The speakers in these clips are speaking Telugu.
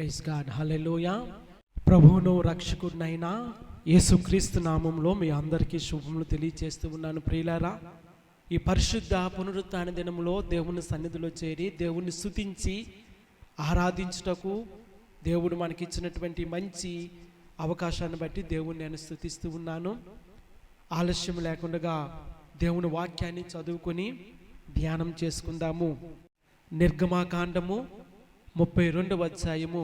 ప్రైజ్ గాడ్, హల్లెలూయా. ప్రభువును రక్షకుడినైన యేసుక్రీస్తు నామంలో మీ అందరికీ శుభములు తెలియజేస్తూ ఉన్నాను. ప్రియులారా, ఈ పరిశుద్ధ పునరుత్థాన దినములో దేవుని సన్నిధిలో చేరి దేవుని స్తుతించి ఆరాధించుటకు దేవుడు మనకిచ్చినటువంటి మంచి అవకాశాన్ని బట్టి దేవుని నేను స్తుతిస్తూ ఉన్నాను. ఆలస్యం లేకుండా దేవుని వాక్యాన్ని చదువుకొని ధ్యానం చేసుకుందాము. నిర్గమాకాండము 32వ అధ్యాయము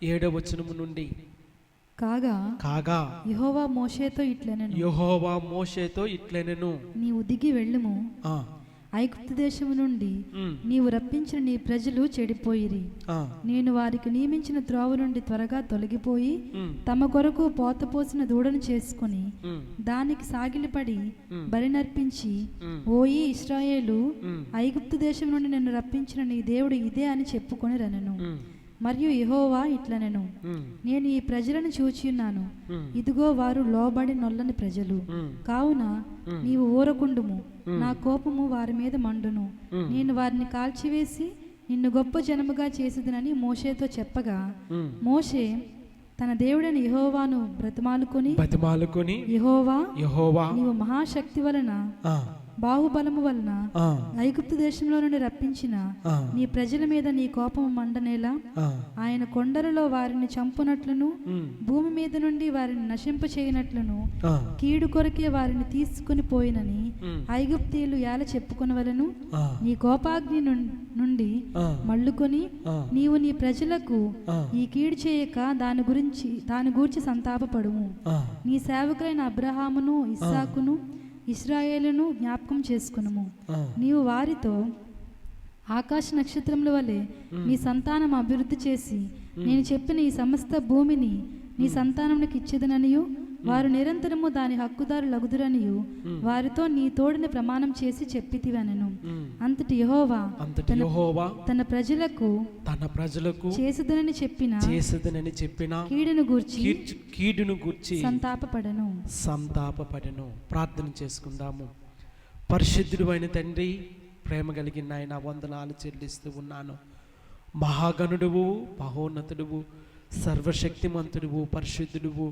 7వ వచనము నుండి. కాగా యెహోవా మోషేతో ఇట్లనెను, నీవు దిగి వెళ్ళుము. ఐగుప్తు దేశము నుండి నీవు రప్పించిన నీ ప్రజలు చెడిపోయిరి. నేను వారికి నియమించిన త్రోవ నుండి త్వరగా తొలగిపోయి తమ కొరకు పోతపోసిన దూడను చేసుకుని దానికి సాగిలిపడి బలి నర్పించి, ఓయి ఇశ్రాయేలు, ఐగుప్తు దేశం నుండి నిన్ను రప్పించిన నీ దేవుడు ఇదే అని చెప్పుకొని రనెను. మరియు యెహోవా ఇట్లనెను, నేను ఈ ప్రజలను చూచియున్నాను, ఇదిగో వారు లోబడి నొల్లని ప్రజలు. కావున నీవు ఊరకుండుము, నా కోపము వారి మీద మండును. నేను వారిని కాల్చివేసి నిన్ను గొప్ప జనముగా చేసేదనని మోషేతో చెప్పగా, మోషే తన దేవుడైన యెహోవాను బ్రతిమాలుకొని, యెహోవా నీవు మహాశక్తి వలన బాహుబలము వలన ఐగుప్తు దేశంలో నుండి రప్పించిన నీ ప్రజల మీద నీ కోపము మండనేలా ఆయన కొండలలో వారిని చంపునట్లును భూమి మీద నుండి వారిని నశింప చేయనట్లును కీడు కొరకే వారిని తీసుకుని పోయినని ఐగుప్తీయులు ఏల చెప్పుకొనవలెను. నీ కోపాగ్ని నుండి మళ్ళుకొని నీవు నీ ప్రజలకు ఈ కీడు చేయక దాని గూర్చి సంతాపపడుము. నీ సేవకులైన అబ్రహామును, ఇస్సాకును, ఇశ్రాయేలును జ్ఞాపకం చేసుకునుము. నీవు వారితో ఆకాశ నక్షత్రముల వలె నీ సంతానం అభివృద్ధి చేసి నేను చెప్పిన ఈ సమస్త భూమిని నీ సంతానమునికి ఇచ్చేదననియు వారు నిరంతరము దాని హక్కుదారు లగుదురనియు వారితో నీ తోడిని ప్రమాణం చేసి చెప్పితివనెను. అంతటి యెహోవా తన ప్రజలకు చేసేదనని చెప్పిన కీడును గూర్చి సంతాపపడెను. ప్రార్థన చేసుకుందాము. పరిశుద్ధుడు అయిన తండ్రి, ప్రేమ కలిగిన ఆయన, వందనాలు చెల్లిస్తూ ఉన్నాను. మహాగణుడువు, మహోన్నతుడువు, సర్వశక్తిమంతుడువు, పరిశుద్ధుడువు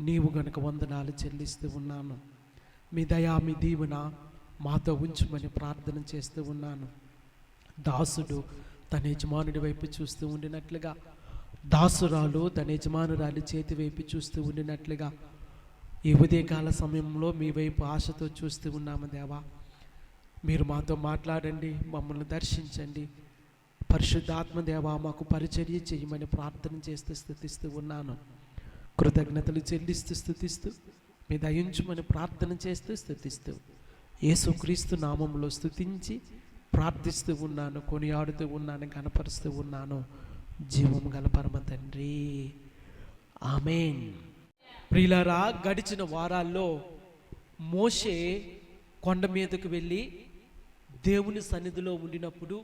నీవు గనుక వందనాలు చెల్లిస్తూ ఉన్నాను. మీ దయా, మీ దీవెన మాతో ఉంచుమని ప్రార్థన చేస్తూ ఉన్నాను. దాసుడు తన యజమానుడి వైపు చూస్తూ ఉండినట్లుగా, దాసురాలు తన యజమానురాలి చేతి వైపు చూస్తూ ఉండినట్లుగా ఈ ఉదయకాల సమయంలో మీ వైపు ఆశతో చూస్తూ ఉన్నాము. దేవా, మీరు మాతో మాట్లాడండి, మమ్మల్ని దర్శించండి. పరిశుద్ధాత్మ దేవా, మాకు పరిచర్య చేయమని ప్రార్థన చేస్తూ స్తుతిస్తూ ఉన్నాను. కృతజ్ఞతలు చెల్లిస్తూ స్తుతిస్తూ మీ దయించుమని ప్రార్థన చేస్తూ స్తుతిస్తూ యేసుక్రీస్తు నామంలో స్తుతించి ప్రార్థిస్తూ ఉన్నాను, కొనియాడుతూ ఉన్నాను, కనపరుస్తూ ఉన్నాను. జీవం గల పరమ తండ్రి, ఆమేన్. ప్రియులారా, గడిచిన వారాల్లో మోషే కొండ మీదకు వెళ్ళి దేవుని సన్నిధిలో ఉండినప్పుడు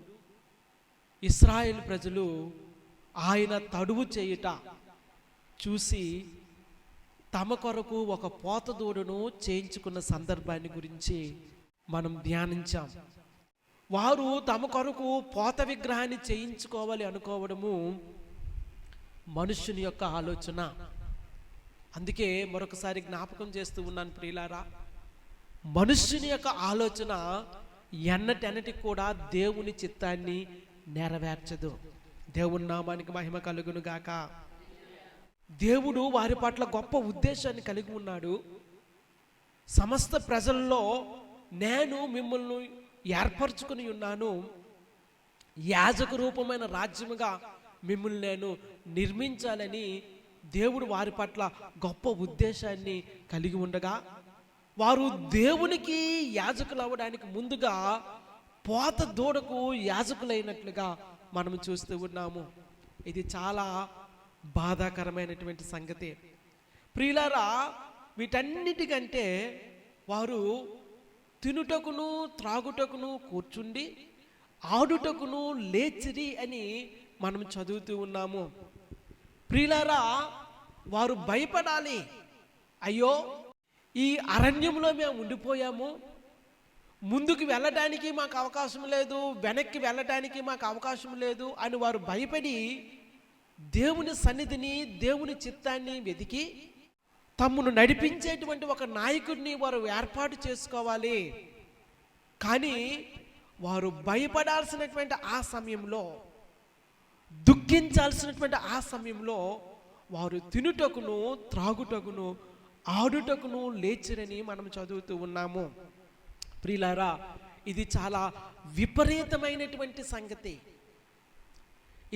ఇశ్రాయేలు ప్రజలు ఆయన తడువు చేయుట చూసి తమ కొరకు ఒక పోత దూడను చేయించుకున్న సందర్భాన్ని గురించి మనం ధ్యానించాం. వారు తమ కొరకు పోత విగ్రహాన్ని చేయించుకోవాలి అనుకోవడము మనుష్యుని యొక్క ఆలోచన. అందుకే మరొకసారి జ్ఞాపకం చేస్తూ ఉన్నాను ప్రియులారా, మనుష్యుని యొక్క ఆలోచన ఎన్నటెన్నటికి కూడా దేవుని చిత్తాన్ని నెరవేర్చదు. దేవుని నామానికి మహిమ కలుగును గాక. దేవుడు వారి పట్ల గొప్ప ఉద్దేశాన్ని కలిగి ఉన్నాడు. సమస్త ప్రజల్లో నేను మిమ్మల్ని ఏర్పరచుకుని ఉన్నాను, యాజక రూపమైన రాజ్యముగా మిమ్మల్ని నేను నిర్మించాలని దేవుడు వారి పట్ల గొప్ప ఉద్దేశాన్ని కలిగి ఉండగా, వారు దేవునికి యాజకులు అవ్వడానికి ముందుగా పోత దూడకు యాజకులైనట్లుగా మనం చూస్తూ ఉన్నాము. ఇది చాలా బాధాకరమైనటువంటి సంగతి. ప్రియులారా, వీటన్నిటికంటే వారు తినుటకును త్రాగుటకును కూర్చుండి ఆడుటకును లేచిరి అని మనం చదువుతూ ఉన్నాము. ప్రియులారా, వారు భయపడాలి. అయ్యో, ఈ అరణ్యంలో మేము ఉండిపోయాము, ముందుకు వెళ్ళడానికి మాకు అవకాశం లేదు, వెనక్కి వెళ్ళడానికి మాకు అవకాశం లేదు అని వారు భయపడి దేవుని సన్నిధిని, దేవుని చిత్తాన్ని వెతికి తమ్మును నడిపించేటువంటి ఒక నాయకుడిని వారు ఏర్పాటు చేసుకోవాలి. కానీ వారు భయపడాల్సినటువంటి ఆ సమయంలో, దుఃఖించాల్సినటువంటి ఆ సమయంలో వారు తినుటకును, త్రాగుటకును, ఆడుటకును లేచిరని మనం చదువుతూ ఉన్నాము. ప్రియులారా, ఇది చాలా విపరీతమైనటువంటి సంగతి.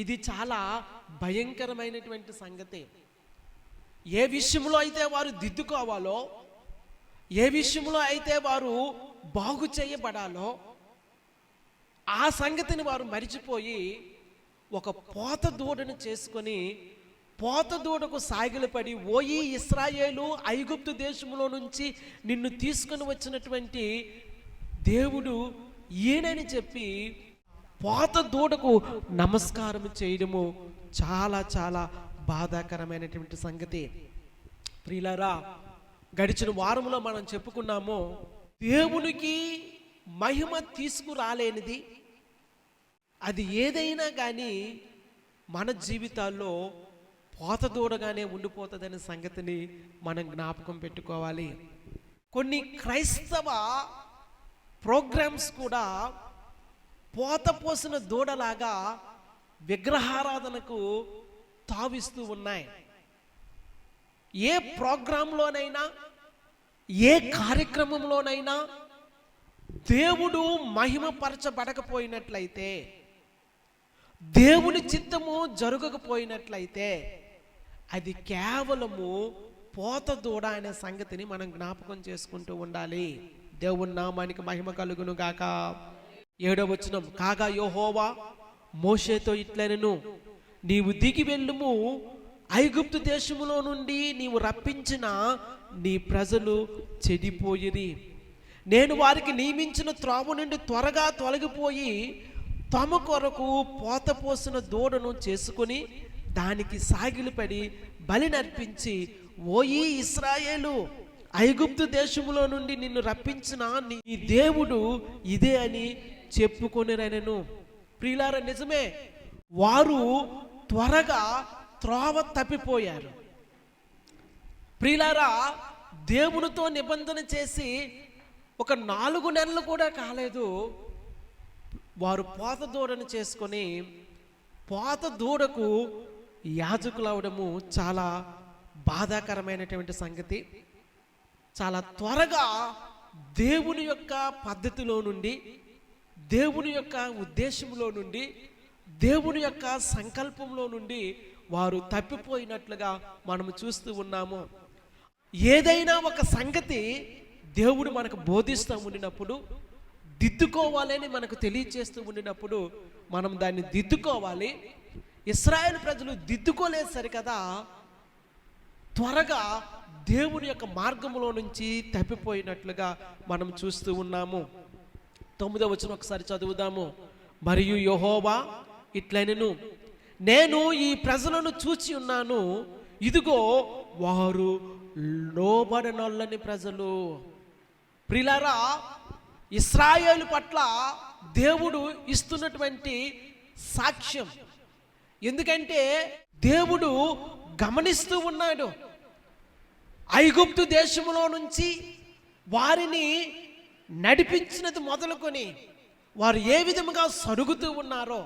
ఇది చాలా భయంకరమైనటువంటి సంగతి. ఏ విషయంలో అయితే వారు దిద్దుకోవాలో, ఏ విషయంలో అయితే వారు బాగు చేయబడాలో ఆ సంగతిని వారు మరిచిపోయి ఒక పోత దూడను చేసుకొని పోత దూడకు సాగిలపడి, ఓయి ఇశ్రాయేలు, ఐగుప్తు దేశంలో నుంచి నిన్ను తీసుకొని వచ్చినటువంటి దేవుడు ఈయనని చెప్పి పోత దూడకు నమస్కారం చేయడము చాలా చాలా బాధాకరమైనటువంటి సంగతి. ప్రియులారా, గడిచిన వారంలో మనం చెప్పుకున్నాము, దేవునికి మహిమ తీసుకురాలేనిది అది ఏదైనా కానీ మన జీవితాల్లో పోత దూడగానే ఉండిపోతుందనే సంగతిని మనం జ్ఞాపకం పెట్టుకోవాలి. కొన్ని క్రైస్తవ ప్రోగ్రామ్స్ కూడా పోత పోసిన దూడలాగా విగ్రహారాధనకు తావిస్తూ ఉన్నాయి. ఏ ప్రోగ్రాంలోనైనా, ఏ కార్యక్రమంలోనైనా దేవుడు మహిమపరచబడకపోయినట్లయితే, దేవుని చిత్తము జరగకపోయినట్లయితే అది కేవలము పోత దూడ అనే సంగతిని మనం జ్ఞాపకం చేసుకుంటూ ఉండాలి. దేవుని నామానికి మహిమ కలుగును గాక. 7వ వచనం, కాగా యెహోవా మోషేతో ఇట్లనెను, నీవు దిగి వెళ్ళుము, ఐగుప్తు దేశములో నుండి నీవు రప్పించిన నీ ప్రజలు చెడిపోయిరి. నేను వారికి నియమించిన త్రోవ నుండి త్వరగా తొలగిపోయి తమ కొరకు పోత పోసిన దూడను చేసుకుని దానికి సాగిలపడి బలి నర్పించి, ఓయి ఇశ్రాయేలు, ఐగుప్తు దేశములో నుండి నిన్ను రప్పించిన నీ దేవుడు ఇదే అని చెప్పుకొనిరనెను. ప్రియులారా, నిజమే, వారు త్వరగా త్రోవ తప్పిపోయారు. ప్రియులారా, దేవునితో నిబంధన చేసి ఒక 4 నెలలు కూడా కాలేదు, వారు పోత దూడను చేసుకొని పోత దూడకు యాజకులు అవడము చాలా బాధాకరమైనటువంటి సంగతి. చాలా త్వరగా దేవుని యొక్క పద్ధతిలో నుండి, దేవుని యొక్క ఉద్దేశంలో నుండి, దేవుని యొక్క సంకల్పంలో నుండి వారు తప్పిపోయినట్లుగా మనం చూస్తూ ఉన్నాము. ఏదైనా ఒక సంగతి దేవుడు మనకు బోధిస్తూ ఉండినప్పుడు, దిద్దుకోవాలని మనకు తెలియచేస్తూ ఉండినప్పుడు మనం దాన్ని దిద్దుకోవాలి. ఇశ్రాయేలు ప్రజలు దిద్దుకోలేదు సరికదా, త్వరగా దేవుని యొక్క మార్గంలో నుంచి తప్పిపోయినట్లుగా మనం చూస్తూ ఉన్నాము. 9వ వచనం ఒకసారి చదువుదాము. మరియు యెహోవా ఇట్లనెను, నేను ఈ ప్రజలను చూచి ఉన్నాను, ఇదిగో వారు లోబడనొల్లని ప్రజలు. ప్రియులారా, ఇశ్రాయేలు పట్ల దేవుడు ఇస్తున్నటువంటి సాక్ష్యం. ఎందుకంటే దేవుడు గమనిస్తూ ఉన్నాడు, ఐగుప్తు దేశంలో నుంచి వారిని నడిపించినది మొదలుకొని వారు ఏ విధముగా సరుగుతూ ఉన్నారో,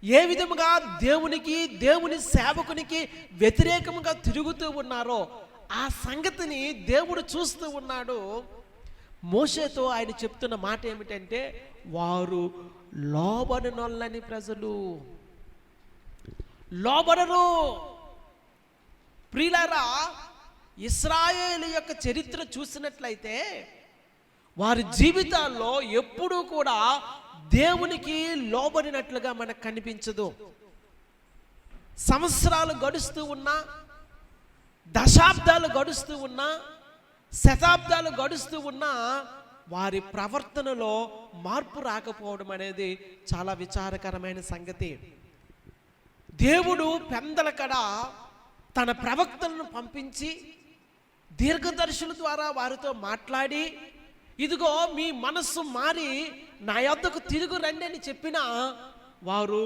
ఏ విధముగా దేవునికి, దేవుని సేవకునికి వ్యతిరేకముగా తిరుగుతూ ఉన్నారో ఆ సంగతిని దేవుడు చూస్తూ ఉన్నాడు. మోషేతో ఆయన చెప్తున్న మాట ఏమిటంటే, వారు లోబడనొల్లని ప్రజలు, లోబడరు. ప్రియులారా, ఇశ్రాయేలు యొక్క చరిత్ర చూసినట్లయితే వారి జీవితాల్లో ఎప్పుడూ కూడా దేవునికి లోబడినట్లుగా మనకు కనిపించదు. సంవత్సరాలు గడుస్తూ ఉన్నా, దశాబ్దాలు గడుస్తూ ఉన్నా, శతాబ్దాలు గడుస్తూ ఉన్నా వారి ప్రవర్తనలో మార్పు రాకపోవడం అనేది చాలా విచారకరమైన సంగతి. దేవుడు పెందలకడ తన ప్రవక్తలను పంపించి దీర్ఘదర్శుల ద్వారా వారితో మాట్లాడి, ఇదిగో మీ మనస్సు మారి నా యొద్దకు తిరుగు రండి అని చెప్పినా వారు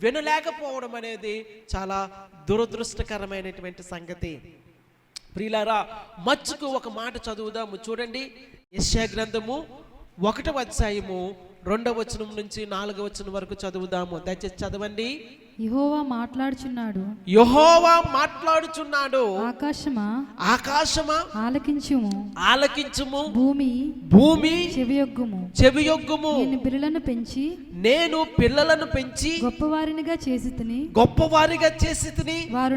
వినలేకపోవడం అనేది చాలా దురదృష్టకరమైనటువంటి సంగతి. ప్రియులారా, మచ్చుకు ఒక మాట చదువుదాము. చూడండి, యెషయా గ్రంథము 1వ అధ్యాయము 2వ వచనం నుంచి 4వ వచనం వరకు చదువుదాము. దయచేసి చదవండి. యెహోవా మాట్లాడుచున్నాడు, యెహోవా మాట్లాడుచున్నాడు. ఆకాశమా ఆకాశమా ఆలకించుము, ఆలకించుము. భూమి భూమి చెవియొగ్గుము. చెవియొగ్గుము. నేను పిల్లలను పెంచి నేను పిల్లలను పెంచి గొప్పవారినిగా చేసితిని, గొప్పవారిగా చేసితిని. వారు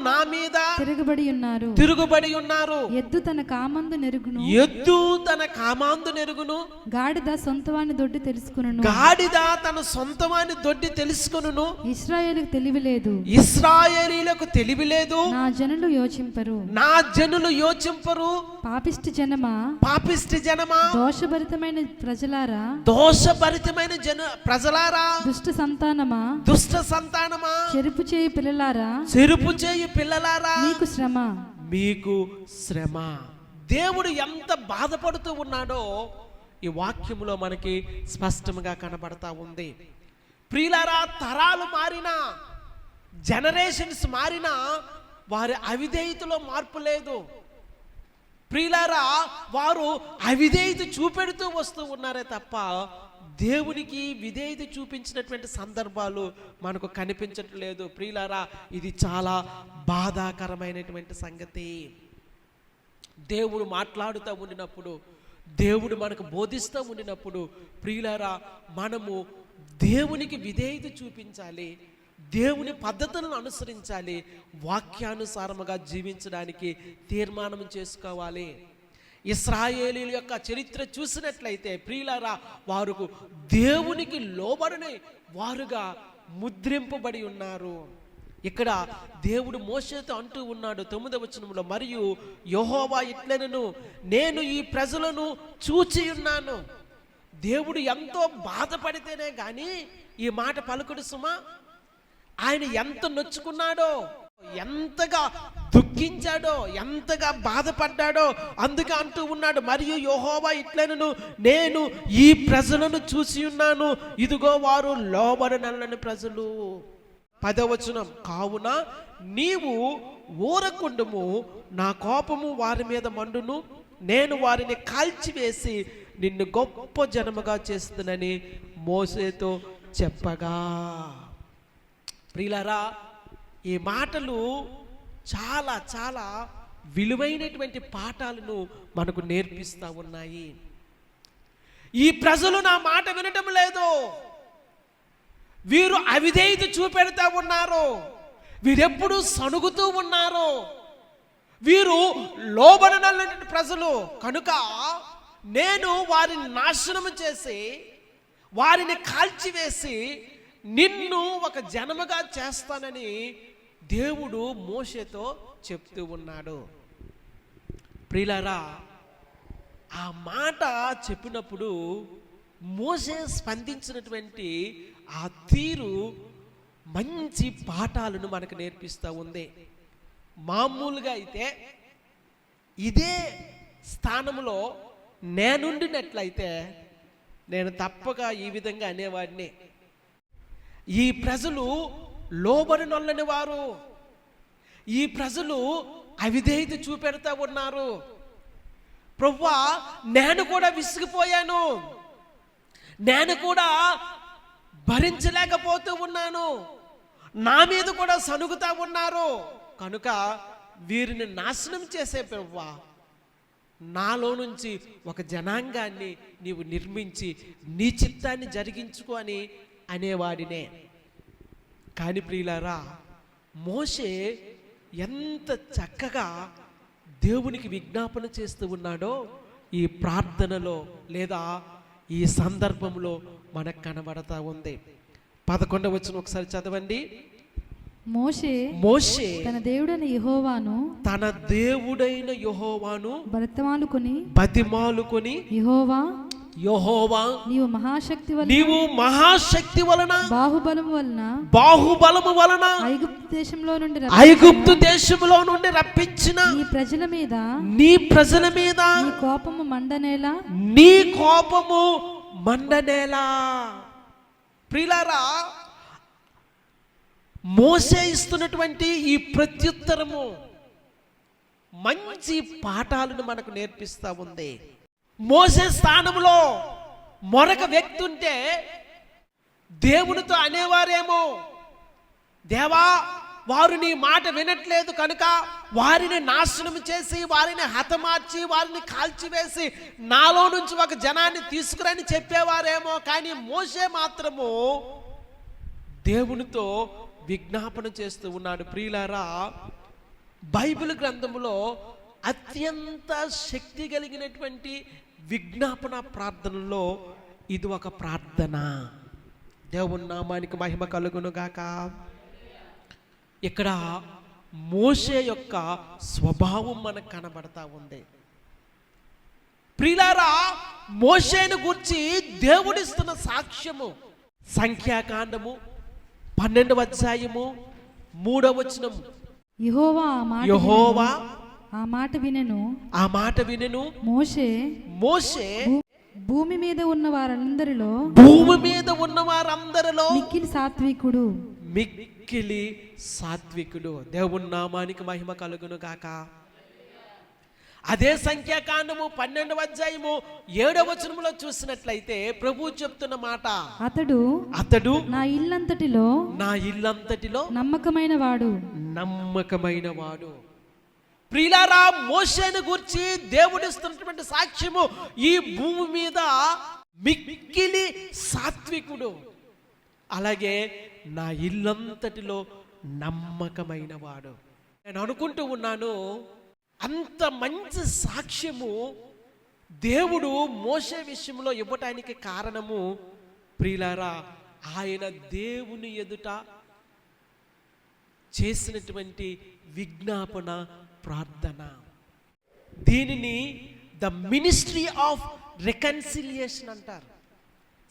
నా మీద తిరగబడి ఉన్నారు. తిరుగుబడి ఉన్నారు. ఎద్దు తన కామందు నెరుగును, ఎద్దు తన కామాందు నెరుగును. గాడిద సొంతవాని దొడ్డి తెలుసుకును. గాడిద తన సొంతవాని దొడ్డి తెలుసుకును. ఇశ్రాయేలుకు తెలివి లేదు, ఇశ్రాయేలీలకు తెలివి లేదు. నా జనులు యోచింపరు, నా జనులు యోచింపరు. పాపిష్టి జనమా, పాపిష్టి జనమా, దోషభరితమైన ప్రజలారా, దోషభరితమైన ప్రజలారా, దుష్ట సంతానమా, దుష్ట సంతానమా, చెరుపు చేయి పిల్లలారా, చెరుపు చేయి పిల్లలారా, మీకు శ్రమ, మీకు శ్రమ. దేవుడు ఎంత బాధపడుతూ ఉన్నాడో ఈ వాక్యములో మనకి స్పష్టంగా కనబడతా ఉంది. ప్రియులారా, తరాలు మారినా, జనరేషన్స్ మారినా వారి అవిధేయతలో మార్పు లేదు. ప్రియులారా, వారు అవిధేయత చూపెడుతూ వస్తూ ఉన్నారే తప్ప దేవునికి విధేయత చూపించినటువంటి సందర్భాలు మనకు కనిపించట్లేదు. ప్రియులారా, ఇది చాలా బాధాకరమైనటువంటి సంగతి. దేవుడు మాట్లాడుతూ ఉండినప్పుడు, దేవుడు మనకు బోధిస్తూ ఉండినప్పుడు, ప్రియులారా, మనము దేవునికి విధేయత చూపించాలి, దేవుని పద్ధతులను అనుసరించాలి, వాక్యానుసారముగా జీవించడానికి తీర్మానం చేసుకోవాలి. ఇశ్రాయేలీయుల యొక్క చరిత్ర చూసినట్లయితే ప్రియులారా, వారు దేవునికి లోబడని వారుగా ముద్రింపబడి ఉన్నారు. ఇక్కడ దేవుడు మోషేతో అంటూ ఉన్నాడు 9వ వచనంలో, మరియు యెహోవా ఇట్లనెను, నేను ఈ ప్రజలను చూచి ఉన్నాను. దేవుడు ఎంతో బాధపడితేనే గాని ఈ మాట పలుకుడు సుమా. ఆయన ఎంత నొచ్చుకున్నాడో, ఎంతగా దుఃఖించాడో, ఎంతగా బాధపడ్డాడో అందుకే అంటూ ఉన్నాడు, మరియు యెహోవా ఇట్లనెను, నేను ఈ ప్రజలను చూసి ఉన్నాను, ఇదిగో వారు లోబడనల్లని ప్రజలు. 10వ వచనం, కావున నీవు ఊరకుండుము, నా కోపము వారి మీద మండును, నేను వారిని కాల్చివేసి నిన్ను గొప్ప జనముగా చేస్తుందని మోసేతో చెప్పగా. ప్రియులారా, ఈ మాటలు చాలా చాలా విలువైనటువంటి పాఠాలను మనకు నేర్పిస్తూ ఉన్నాయి. ఈ ప్రజలు నా మాట వినటం లేదు, వీరు అవిధేయత చూపెడతా ఉన్నారు, వీరెప్పుడు సణుగుతూ ఉన్నారు, వీరు లోబడనటువంటి ప్రజలు కనుక నేను వారిని నాశనం చేసి వారిని కాల్చివేసి నిన్ను ఒక జనముగా చేస్తానని దేవుడు మోషేతో చెప్తూ ఉన్నాడు. ప్రియులారా, ఆ మాట చెప్పినప్పుడు మోషే స్పందించినటువంటి ఆ తీరు మంచి పాఠాలను మనకు నేర్పిస్తూ ఉంది. మామూలుగా అయితే ఇదే స్థానంలో నేనుండినట్లయితే నేను తప్పక ఈ విధంగా అనేవాడిని, ఈ ప్రజలు లోబడినొల్లని వారు, ఈ ప్రజలు అవిధేయత చూపెడతా ఉన్నారు, ప్రభువా నేను కూడా విసిగిపోయాను, నేను కూడా భరించలేకపోతూ ఉన్నాను, నా మీద కూడా సనుగుతా ఉన్నారు, కనుక వీరిని నాశనం చేసే ప్రభువా నాలో నుంచి ఒక జనాంగాన్ని నీవు నిర్మించి నీ చిత్తాన్ని జరిగించుకో అని అనేవాడినే. కానీ ప్రియులారా, మోషే ఎంత చక్కగా దేవునికి విజ్ఞాపన చేస్తూ ఉన్నాడో ఈ ప్రార్థనలో లేదా ఈ సందర్భంలో మనకు కనబడతా ఉంది. 11వ వచనం ఒకసారి చదవండి. మోషే తన దేవుడైన యెహోవాను బతిమాలుకొని యెహోవా నీవు మహాశక్తి వలన బాహుబలము వలన ఐగుప్తు దేశంలో నుండి రప్పించిన నీ ప్రజల మీద నీ కోపము మండనేలా ప్రియులారా, మోసే ఇస్తున్నటువంటి ఈ ప్రత్యుత్తరము మంచి పాఠాలను మనకు నేర్పిస్తా ఉంది. మోసే స్థానంలో మరొక వ్యక్తి ఉంటే దేవునితో అనేవారేమో, దేవా వారు నీ మాట వినట్లేదు కనుక వారిని నాశనం చేసి, వారిని హతమార్చి, వారిని కాల్చివేసి నాలో నుంచి ఒక జనాన్ని తీసుకురని చెప్పేవారేమో. కానీ మోసే మాత్రము దేవునితో విజ్ఞాపన చేస్తూ ఉన్నాడు. ప్రియులారా, బైబిల్ గ్రంథములో అత్యంత శక్తి కలిగినటువంటి విజ్ఞాపన ప్రార్థనలో ఇది ఒక ప్రార్థన. దేవుని నామానికి మహిమ కలుగును గాక. ఇక్కడ మోషే యొక్క స్వభావం మనకు కనబడతా ఉంది. ప్రియులారా, మోషేను గురించి దేవుడిస్తున్న సాక్ష్యము సంఖ్యాకాండము 12వ అధ్యాయము 3వ వచనము. యెహోవా ఆ మాట వినెను. మోషే భూమి మీద ఉన్న వారందరిలో మిక్కిలి సాత్వికుడు. దేవుని నామానికి మహిమ కలుగును గాక. అదే సంఖ్యాకాండము 12వ అధ్యాయము 7వ వచనములో చూసినట్లయితే ప్రభు చెప్తున్న మాట, అతడు నా ఇల్లంతటిలో నమ్మకమైన వాడు. ప్రియులారా, మోషేను గూర్చి దేవుడిస్తున్నటువంటి సాక్ష్యము ఈ భూమి మీద మిక్కిలి సాత్వికుడు, అలాగే నా ఇల్లంతటిలో నమ్మకమైన వాడు. నేను అనుకుంటూ ఉన్నాను, అంత మంచి సాక్ష్యము దేవుడు మోషే విషయంలో ఇవ్వటానికి కారణము ప్రియులారా, ఆయన దేవుని ఎదుట చేసినటువంటి విజ్ఞాపన ప్రార్థన. దీనిని ద మినిస్ట్రీ ఆఫ్ రికన్సిలియేషన్ అంటారు.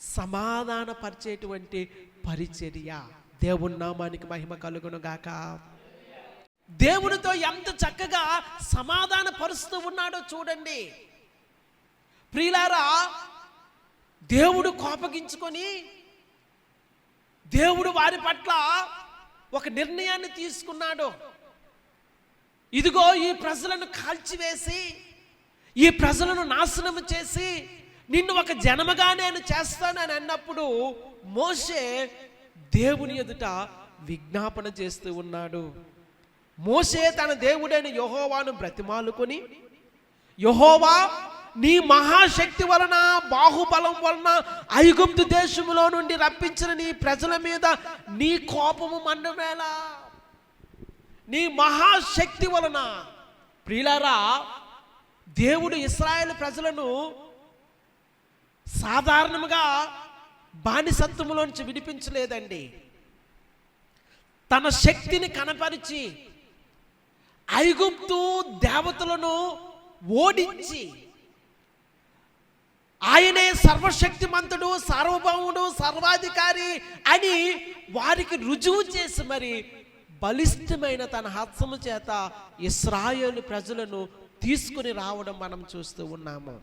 సమాధాన పరిచేటువంటి పరిచర్య. దేవుని నామానికి మహిమ కలుగును గాక. దేవునితో ఎంత చక్కగా సమాధాన పరుస్తూ ఉన్నాడో చూడండి. ప్రియులారా, దేవుడు కోపగించుకొని దేవుడు వారి పట్ల ఒక నిర్ణయాన్ని తీసుకున్నాడు. ఇదిగో ఈ ప్రజలను కాల్చివేసి, ఈ ప్రజలను నాశనం చేసి నిన్ను ఒక జనముగా నేను చేస్తానని అన్నప్పుడు మోషే దేవుని ఎదుట విజ్ఞాపన చేస్తూ ఉన్నాడు. మోషే తన దేవుడైన యెహోవాను బ్రతిమాలుకొని, యెహోవా, నీ మహాశక్తి వలన, బాహుబలం వలన ఐగుప్తు దేశములో నుండి రప్పించిన నీ ప్రజల మీద నీ కోపము మండునేలా? నీ మహాశక్తి వలన. ప్రియులారా, దేవుడు ఇశ్రాయేలు ప్రజలను సాధారణంగా బానిసత్వములోంచి విడిపించలేదండి. తన శక్తిని కనపరిచి ఐగుప్తు దేవతలను ఓడించి ఆయనే సర్వశక్తిమంతుడు, సార్వభౌముడు, సర్వాధికారి అని వారికి రుజువు చేసి మరి బలిష్టమైన తన హస్తము చేత ఇశ్రాయేలు ప్రజలను తీసుకుని రావడం మనం చూస్తూ ఉన్నాము.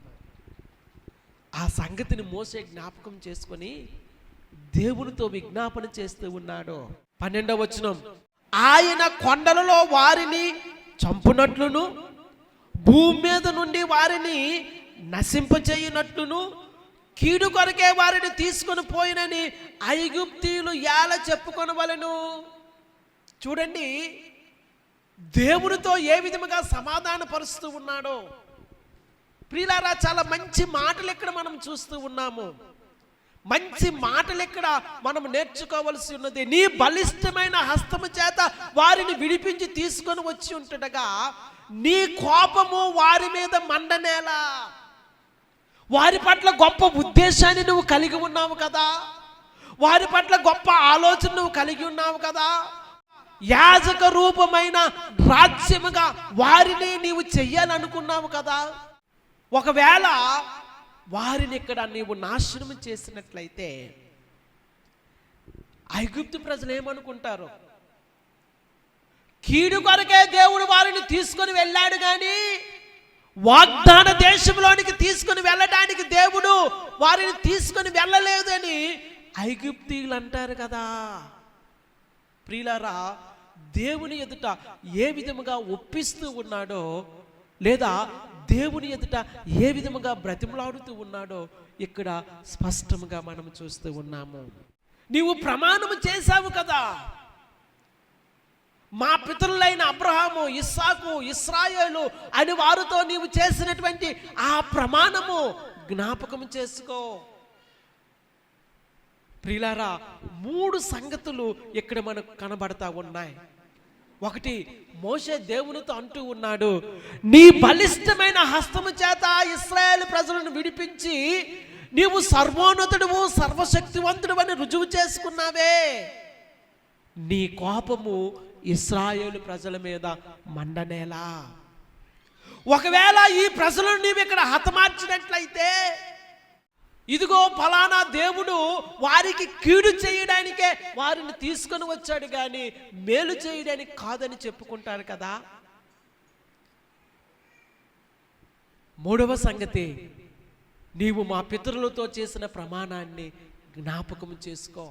ఆ సంగతిని మోసే జ్ఞాపకం చేసుకొని దేవునితో విజ్ఞాపన చేస్తూ ఉన్నాడు. 12వ వచనం, ఆయన కొండలలో వారిని చంపునట్లును, భూమి మీద నుండి వారిని నశింపచేయునట్లును, కీడు కొరకే వారిని తీసుకొని పోయినని ఐగుప్తీయులు ఎలా చెప్పుకొనవలెను? చూడండి, దేవునితో ఏ విధముగా సమాధాన పరుస్తూ ఉన్నాడో. ప్రియులారా, చాలా మంచి మాటలు ఇక్కడ మనం చూస్తూ ఉన్నాము. మంచి మాటలు ఇక్కడ మనం నేర్చుకోవలసి ఉన్నది. నీ బలిష్టమైన హస్తము చేత వారిని విడిపించి తీసుకొని వచ్చి ఉంటుండగా నీ కోపము వారి మీద మండనేలా? వారి పట్ల గొప్ప ఉద్దేశాన్ని నువ్వు కలిగి ఉన్నావు కదా, వారి పట్ల గొప్ప ఆలోచన నువ్వు కలిగి ఉన్నావు కదా. యాజక రూపమైన రాజ్యముగా వారిని నీవు చెయ్యాలనుకున్నావు కదా. ఒకవేళ వారిని ఇక్కడ నీవు నాశనం చేసినట్లయితే ఐగుప్తు ప్రజలు ఏమనుకుంటారు? కీడు కొరకే దేవుడు వారిని తీసుకొని వెళ్ళాడు, కానీ వాగ్దాన దేశంలోనికి తీసుకొని వెళ్ళడానికి దేవుడు వారిని తీసుకొని వెళ్ళలేదు అని ఐగుప్తీయులు అంటారు కదా. ప్రియులారా, దేవుని ఎదుట ఏ విధముగా ఒప్పిస్తూ ఉన్నాడో, లేదా దేవుని ఎదుట ఏ విధముగా బ్రతిమలాడుతూ ఉన్నాడో ఇక్కడ స్పష్టంగా మనం చూస్తూ ఉన్నాము. నీవు ప్రమాణము చేశావు కదా, మా పితరులైన అబ్రహాము, ఇస్సాకు, ఇశ్రాయేలు అని వారితో నీవు చేసినటువంటి ఆ ప్రమాణము జ్ఞాపకం చేసుకో. ప్రియులారా, 3 సంగతులు ఇక్కడ మనకు కనబడతా ఉన్నాయి. ఒకటి, మోషే దేవునితో అంటూ ఉన్నాడు, నీ బలిష్టమైన హస్తము చేత ఇశ్రాయేలు ప్రజలను విడిపించి నీవు సర్వోన్నతుడువు, సర్వశక్తివంతుడు అని రుజువు చేసుకున్నావే. నీ కోపము ఇశ్రాయేలు ప్రజల మీద మండనేలా. ఒకవేళ ఈ ప్రజలను నీవు ఇక్కడ హతమార్చినట్లయితే, ఇదిగో ఫలానా దేవుడు వారికి కీడు చేయడానికే వారిని తీసుకొని వచ్చాడు కానీ మేలు చేయడానికి కాదని చెప్పుకుంటారు కదా. 3వ సంగతి, నీవు మా పితరులతో చేసిన ప్రమాణాన్ని జ్ఞాపకం చేసుకో.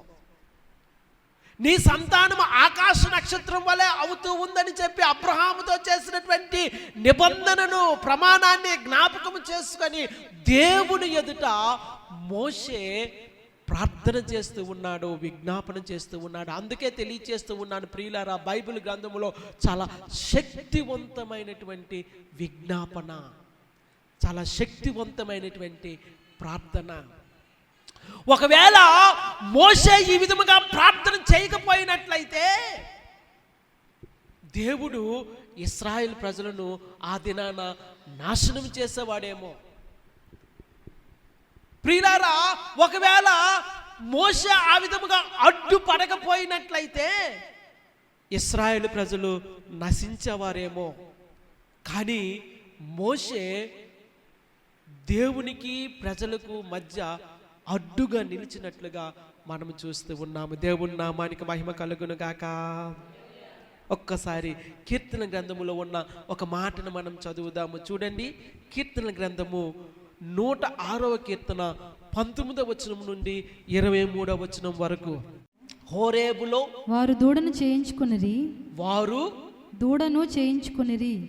నీ సంతానము ఆకాశ నక్షత్రం వలె అవుతూ ఉందని చెప్పి అబ్రహాముతో చేసినటువంటి నిబంధనను, ప్రమాణాన్ని జ్ఞాపకం చేసుకొని దేవుని ఎదుట మోషే ప్రార్థన చేస్తూ ఉన్నాడు, విజ్ఞాపన చేస్తూ ఉన్నాడు. అందుకే తెలియచేస్తూ ఉన్నాను ప్రియులారా, బైబిల్ గ్రంథములో చాలా శక్తివంతమైనటువంటి విజ్ఞాపన, చాలా శక్తివంతమైనటువంటి ప్రార్థన. ఒకవేళ మోషే ఈ విధముగా ప్రార్థన చేయకపోయినట్లయితే దేవుడు ఇశ్రాయేలు ప్రజలను ఆ దినాన నాశనం చేసేవాడేమో. ప్రియులారా, ఒకవేళ మోషే ఆ విధముగా అడ్డుపడకపోయినట్లయితే ఇశ్రాయేలు ప్రజలు నశించేవారేమో. కానీ మోషే దేవునికి ప్రజలకు మధ్య అడ్డుగా నిలిచినట్లుగా మనం చూస్తూ ఉన్నాము. దేవుని నామానికి మహిమ కలుగును గాక. ఒక్కసారి కీర్తన గ్రంథములో ఉన్న ఒక మాటను మనం చదువుదాము. చూడండి, కీర్తన గ్రంథము 106వ కీర్తన 19వ వచనం నుండి 23వ వచనం వరకు. హోరేబులో వారు దూడను చేయించుకొనిరి,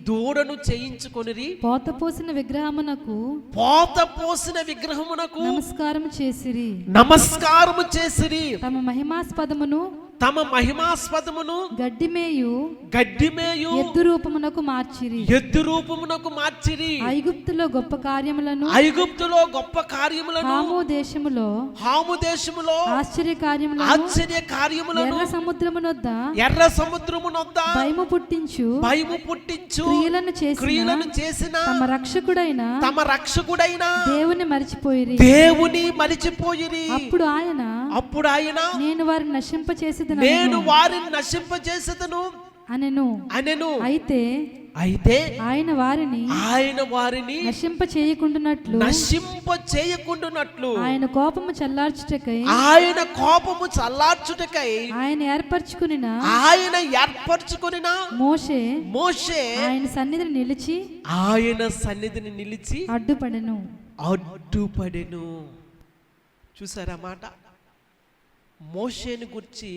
దూడను చేయించుకొనిరి, పోత పోసిన విగ్రహమునకు నమస్కారము చేసిరి, తమ మహిమాస్పదమును గడ్డిమేయు ఎద్దు రూపమునకు మార్చిరి. ఐగుప్తులో గొప్ప కార్యములను హాము దేశములో ఆశ్చర్య కార్యములను ఎర్ర సముద్రమునొద్ద భయము పుట్టించు క్రియలను చేసిన తమ రక్షకుడైన దేవుని మరిచిపోయిరి. అప్పుడు ఆయన నేను వారిని నశింపచేసేదను అనెను. అయితే ఆయన వారిని నశింప చేయకుండునట్లు ఆయన కోపము చల్లార్చుటకై ఆయన ఏర్పరచుకునిన మోషే ఆయన సన్నిధిని నిలిచి అడ్డుపడెను. చూసారా మాట? మోషేని గురించి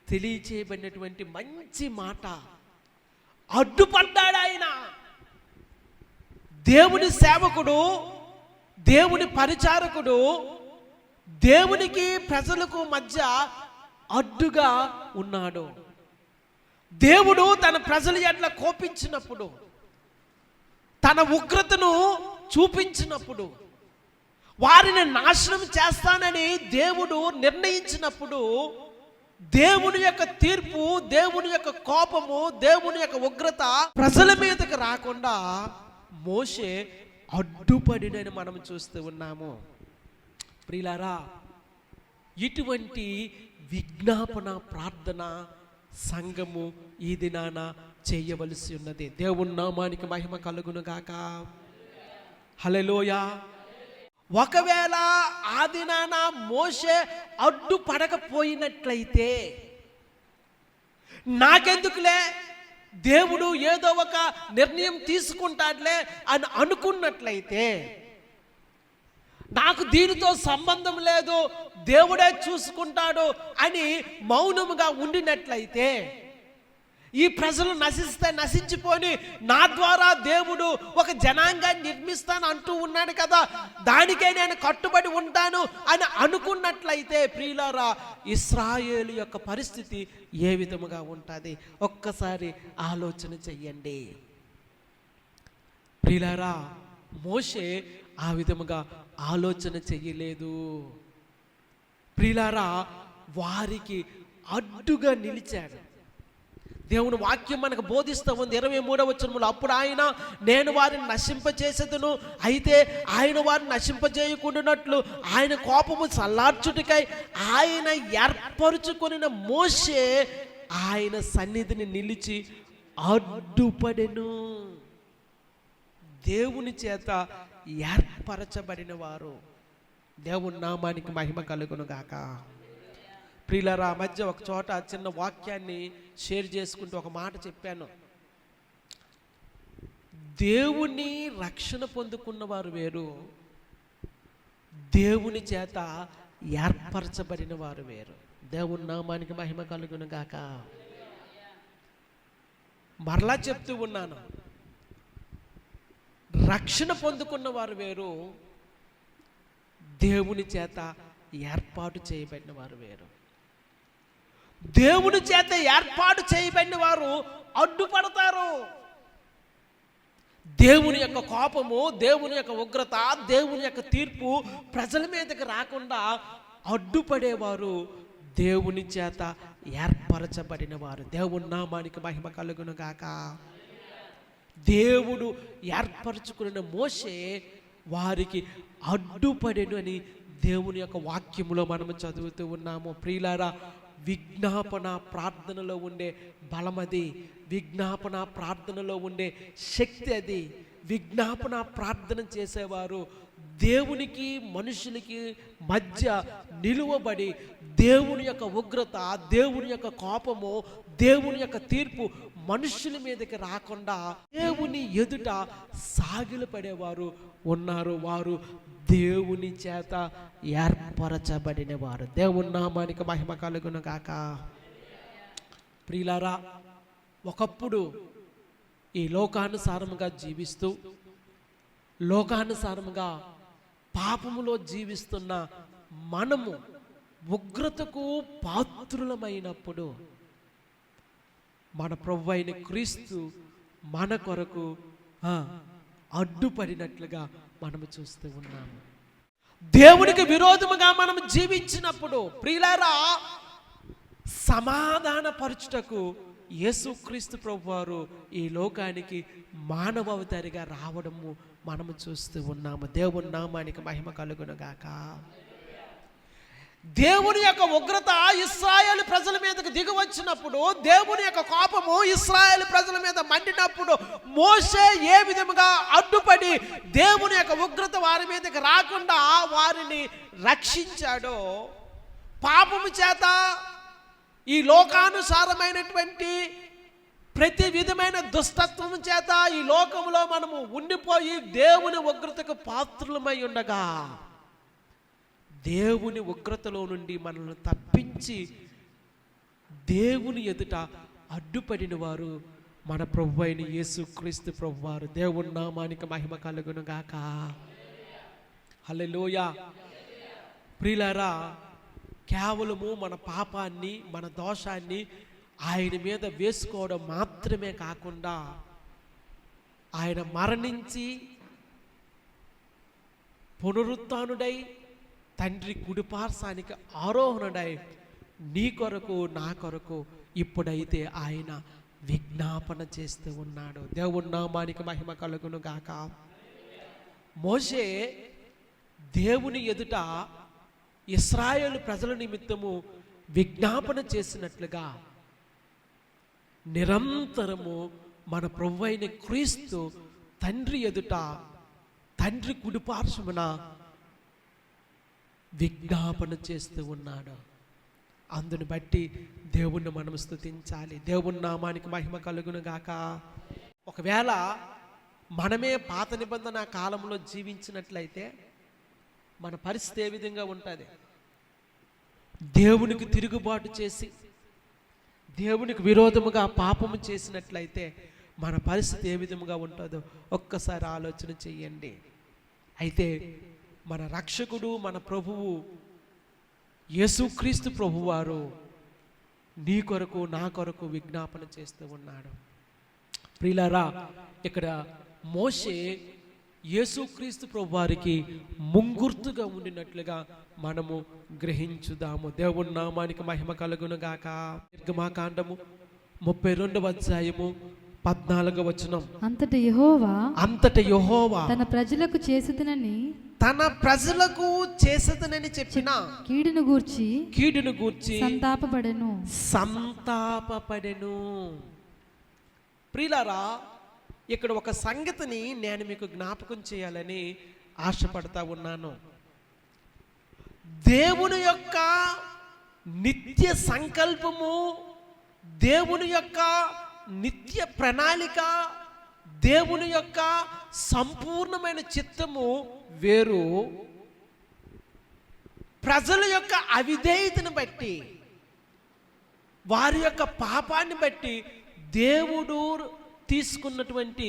తెలియచేయబడినటువంటి మంచి మాట. అడ్డుపడ్డాడు ఆయన. దేవుని సేవకుడు, దేవుని పరిచారకుడు, దేవునికి ప్రజలకు మధ్య అడ్డుగా ఉన్నాడు. దేవుడు తన ప్రజల ఎట్లా కోపించినప్పుడు, తన ఉగ్రతను చూపించినప్పుడు, వారిని నాశనం చేస్తానని దేవుడు నిర్ణయించినప్పుడు, దేవుని యొక్క తీర్పు, దేవుని యొక్క కోపము, దేవుని యొక్క ఉగ్రత ప్రజల మీదకి రాకుండా మోషే అడ్డుపడినని మనం చూస్తూ ఉన్నాము. ప్రియులారా, ఇటువంటి విజ్ఞాపన ప్రార్థన సంఘము ఈ దినాన చేయవలసి ఉన్నది. దేవుని నామానికి మహిమ కలుగును గాక. హల్లెలూయా. ఒకవేళ ఆ దినాన మోషే అడ్డుపడకపోయినట్లయితే, నాకెందుకులే, దేవుడు ఏదో ఒక నిర్ణయం తీసుకుంటాడులే అని అనుకున్నట్లయితే, నాకు దీనితో సంబంధం లేదు, దేవుడే చూసుకుంటాడు అని మౌనముగా ఉండినట్లయితే ఈ ప్రజలు నశించిపోని నా ద్వారా దేవుడు ఒక జనాంగాన్ని నిర్మిస్తాను అంటూ ఉన్నాడు కదా, దానికే నేను కట్టుబడి ఉంటాను అని అనుకున్నట్లయితే ప్రియులారా, ఇశ్రాయేలు యొక్క పరిస్థితి ఏ విధముగా ఉంటుంది ఒక్కసారి ఆలోచన చెయ్యండి. ప్రియులారా, మోషే ఆ విధముగా ఆలోచన చెయ్యలేదు. ప్రియులారా, వారికి అడ్డుగా నిలిచాడు. దేవుని వాక్యం మనకు బోధిస్తూ ఉంది 23వ వచనములో, అప్పుడు ఆయన నేను వారిని నశింపచేసేదను, అయితే ఆయన వారిని నశింపజేయకుండానట్లు ఆయన కోపము చల్లార్చుటకై ఆయన ఏర్పరుచుకొనిన మోషే ఆయన సన్నిధిని నిలిచి అడ్డుపడెను. దేవుని చేత ఏర్పరచబడిన వారు. దేవుని నామానికి మహిమ కలుగును గాక. ప్రియులారా, మధ్య ఒక చోట చిన్న వాక్యాన్ని షేర్ చేసుకుంటూ ఒక మాట చెప్పాను. దేవుని రక్షణ పొందుకున్న వారు వేరు, దేవుని చేత ఏర్పరచబడిన వారు వేరు. దేవుని నామానికి మహిమ కలుగును గాక. మరలా చెప్తూ ఉన్నాను, రక్షణ పొందుకున్న వారు వేరు, దేవుని చేత ఏర్పాటు చేయబడిన వారు వేరు. దేవుని చేత ఏర్పాటు చేయబడిన వారు అడ్డుపడతారు. దేవుని యొక్క కోపము, దేవుని యొక్క ఉగ్రత, దేవుని యొక్క తీర్పు ప్రజల మీదకి రాకుండా అడ్డుపడేవారు దేవుని చేత ఏర్పరచబడిన వారు. దేవుని నామానికి మహిమ కలుగును గాక. దేవుడు ఏర్పరచుకున్న మోషే వారికి అడ్డుపడెను అని దేవుని యొక్క వాక్యములో మనము చదువుతూ ఉన్నాము. ప్రియులారా, విజ్ఞాపన ప్రార్థనలో ఉండే బలమది, విజ్ఞాపన ప్రార్థనలో ఉండే శక్తి అది. విజ్ఞాపన ప్రార్థన చేసేవారు దేవునికి మనుషులకి మధ్య నిలువబడి దేవుని యొక్క ఉగ్రత, దేవుని యొక్క కోపము, దేవుని యొక్క తీర్పు మనుషుల మీదకి రాకుండా దేవుని ఎదుట సాగిలపడేవారు ఉన్నారు. వారు దేవుని చేత ఏర్పరచబడిన వారు. దేవుని నామానికి మహిమ కలుగును గాక. ప్రియులారా, ఒకప్పుడు ఈ లోకానుసారముగా జీవిస్తూ లోకానుసారముగా పాపములో జీవిస్తున్న మనము ఉగ్రతకు పాత్రులమైనప్పుడు మన ప్రభువైన క్రీస్తు మన కొరకు అడ్డుపడినట్లుగా మనము చూస్తూ ఉన్నాము. దేవునికి విరోధముగా మనం జీవించినప్పుడు ప్రియులారా, సమాధానపరచుటకు యేసుక్రీస్తు ప్రభువారు ఈ లోకానికి మానవ అవతారిగా రావడము మనము చూస్తూ ఉన్నాము. దేవుని నామానికి మహిమ కలుగును గాక. దేవుని యొక్క ఉగ్రత ఇశ్రాయేలు ప్రజల మీదకి దిగి వచ్చినప్పుడు, దేవుని యొక్క కోపము ఇశ్రాయేలు ప్రజల మీద మండినప్పుడు మోషే ఏ విధముగా అడ్డుపడి దేవుని యొక్క ఉగ్రత వారి మీదకి రాకుండా వారిని రక్షించాడో, పాపము చేత ఈ లోకానుసారమైనటువంటి ప్రతి విధమైన దుష్టత్వము చేత ఈ లోకంలో మనము ఉండిపోయి దేవుని ఉగ్రతకు పాత్రులమై ఉండగా, దేవుని ఉగ్రతలో నుండి మనల్ని తప్పించి దేవుని ఎదుట అడ్డుపడిన వారు మన ప్రభువైన యేసుక్రీస్తు ప్రభువారు. దేవుని నామానికి మహిమ కలుగును గాక. హల్లెలూయా. ప్రియులారా, కేవలము మన పాపాన్ని, మన దోషాన్ని ఆయన మీద వేసుకోవడం మాత్రమే కాకుండా, ఆయన మరణించి పునరుత్థానుడై తండ్రి కుడిపార్శ్వానికి ఆరోహణుడై నీ కొరకు నా కొరకు ఇప్పుడైతే ఆయన విజ్ఞాపన చేస్తూ ఉన్నాడు. దేవుని నామానికి మహిమ కలుగును గాక. మోషే దేవుని ఎదుట ఇశ్రాయేలు ప్రజల నిమిత్తము విజ్ఞాపన చేసినట్లుగా నిరంతరము మన ప్రభువైన క్రీస్తు తండ్రి ఎదుట, తండ్రి కుడిపార్శ్వమున విజ్ఞాపన చేస్తూ ఉన్నాడు. అందుని బట్టి దేవుణ్ణి మనం స్తుతించాలి. దేవుని నామానికి మహిమ కలుగును గాక. ఒకవేళ మనమే పాత నిబంధన కాలంలో జీవించినట్లయితే మన పరిస్థితి ఏ విధంగా ఉంటుంది? దేవునికి తిరుగుబాటు చేసి దేవునికి విరోధముగా పాపము చేసినట్లయితే మన పరిస్థితి ఏ విధముగా ఉంటుందో ఒక్కసారి ఆలోచన చెయ్యండి. అయితే మన రక్షకుడు, మన ప్రభువు యేసుక్రీస్తు ప్రభువారు నీ కొరకు నా కొరకు విజ్ఞాపన చేస్తూ ఉన్నాడు. ప్రియులారా, ఇక్కడ మోషే యేసుక్రీస్తు ప్రభువారికి ముంగుర్తుగా ఉండినట్లుగా మనము గ్రహించుదాము. దేవుని నామానికి మహిమ కలుగును గాక. నిర్గమాకాండము 32వ అధ్యాయము 14వ వచనం. అంతట యెహోవా తన ప్రజలకు చేసెదనని చెప్పిన కీడును గూర్చి సంతాపపడెను. ప్రియులారా, ఇక్కడ ఒక సంగతిని నేను మీకు జ్ఞాపకం చేయాలని ఆశపడతా ఉన్నాను. దేవుని యొక్క నిత్య సంకల్పము, దేవుని యొక్క నిత్య ప్రణాళిక, దేవుని యొక్క సంపూర్ణమైన చిత్తము వేరు. ప్రజల యొక్క అవిధేయతను బట్టి, వారి యొక్క పాపాన్ని బట్టి దేవుడు తీసుకున్నటువంటి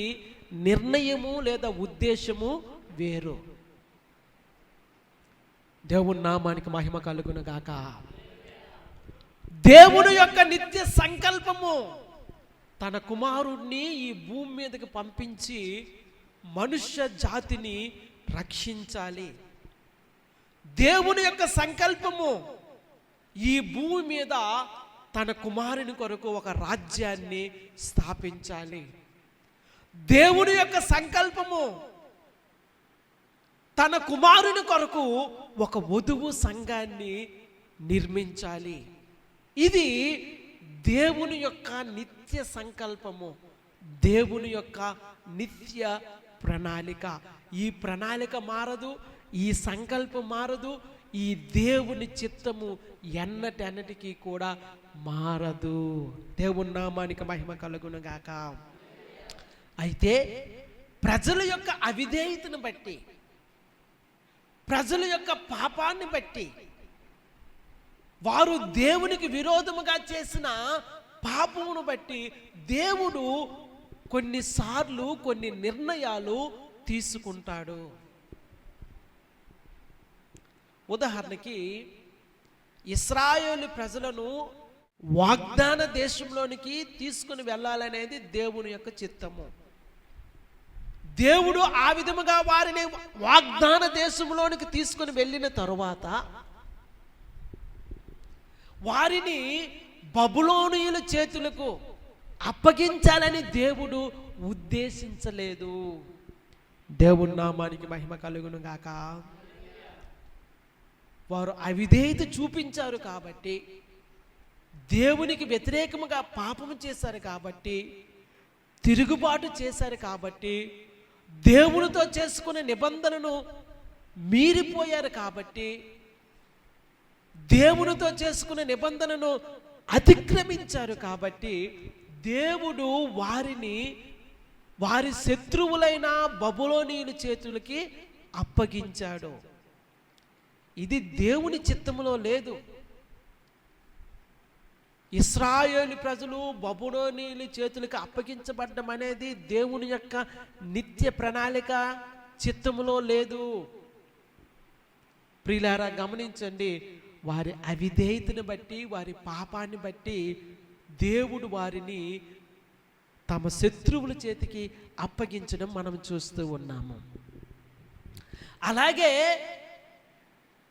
నిర్ణయము లేదా ఉద్దేశము వేరు. దేవుని నామానికి మహిమ కలుగును గాక. దేవుని యొక్క నిత్య సంకల్పము తన కుమారుడిని ఈ భూమి మీదకి పంపించి మనుష్య జాతిని రక్షించాలి. దేవుని యొక్క సంకల్పము ఈ భూమి మీద తన కుమారుని కొరకు ఒక రాజ్యాన్ని స్థాపించాలి. దేవుని యొక్క సంకల్పము తన కుమారుని కొరకు ఒక వధువు సంఘాన్ని నిర్మించాలి. ఇది దేవుని యొక్క నిత్య సంకల్పము, దేవుని యొక్క నిత్య ప్రణాళిక. ఈ ప్రణాళిక మారదు, ఈ సంకల్పం మారదు, ఈ దేవుని చిత్తము ఎన్నటన్నిటికీ కూడా మారదు. దేవుని నామానికి మహిమ కలుగును గాక. అయితే ప్రజల యొక్క అవిధేయతను బట్టి, ప్రజల యొక్క పాపాన్ని బట్టి, వారు దేవునికి విరోధముగా చేసిన పాపమును బట్టి దేవుడు కొన్నిసార్లు కొన్ని నిర్ణయాలు తీసుకుంటాడు. ఉదాహరణకి, ఇశ్రాయేలు ప్రజలను వాగ్దాన దేశంలోనికి తీసుకుని వెళ్ళాలనేది దేవుని యొక్క చిత్తము. దేవుడు ఆ విధముగా వారిని వాగ్దాన దేశంలోనికి తీసుకుని వెళ్ళిన తరువాత వారిని బబులోనీయుల చేతులకు అప్పగించాలని దేవుడు ఉద్దేశించలేదు. దేవుని నామానికి మహిమ కలుగును గాక. వారు అవిధేయత చూపించారు కాబట్టి, దేవునికి వ్యతిరేకముగా పాపము చేశారు కాబట్టి, తిరుగుబాటు చేశారు కాబట్టి, దేవునితో చేసుకునే నిబంధనను మీరిపోయారు కాబట్టి, దేవునితో చేసుకునే నిబంధనను అతిక్రమించారు కాబట్టి దేవుడు వారిని వారి శత్రువులైన బబులోనీయుల చేతులకి అప్పగించాడు. ఇది దేవుని చిత్తములో లేదు. ఇశ్రాయేలు ప్రజలు బబులోనీయుల చేతులకి అప్పగించబడ్డం అనేది దేవుని యొక్క నిత్య ప్రణాళిక చిత్తములో లేదు. ప్రియులారా, గమనించండి, వారి అవిధేయతను బట్టి, వారి పాపాన్ని బట్టి దేవుడు వారిని తమ శత్రువుల చేతికి అప్పగించడం మనం చూస్తూ ఉన్నాము. అలాగే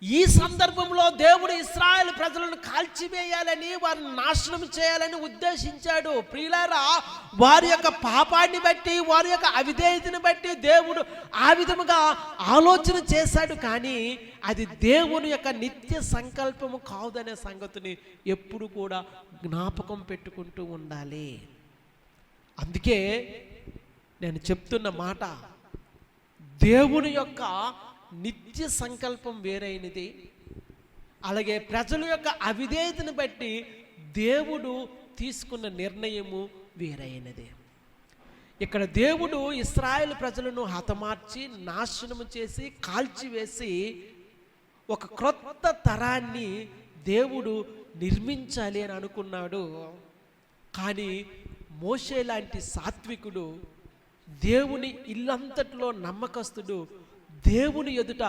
ఈ సందర్భంలో దేవుడు ఇశ్రాయేలు ప్రజలను కాల్చివేయాలని, వారిని నాశనం చేయాలని ఉద్దేశించాడు. ప్రియులారా, వారి యొక్క పాపాన్ని బట్టి, వారి యొక్క అవిధేయతను బట్టి దేవుడు ఆ విధముగా ఆలోచన చేశాడు. కానీ అది దేవుని యొక్క నిత్య సంకల్పము కాదనే సంగతిని ఎప్పుడు కూడా జ్ఞాపకం పెట్టుకుంటూ ఉండాలి. అందుకే నేను చెప్తున్న మాట, దేవుని యొక్క నిత్య సంకల్పం వేరైనది, అలాగే ప్రజల యొక్క అవిధేయతను బట్టి దేవుడు తీసుకున్న నిర్ణయము వేరైనది. ఇక్కడ దేవుడు ఇశ్రాయేలు ప్రజలను హతమార్చి, నాశనము చేసి, కాల్చివేసి ఒక క్రొత్త తరాన్ని దేవుడు నిర్మించాలి అని అనుకున్నాడు. కానీ మోషే లాంటి సాత్వికుడు, దేవుని ఇల్లంతటిలో నమ్మకస్తుడు, దేవుని ఎదుట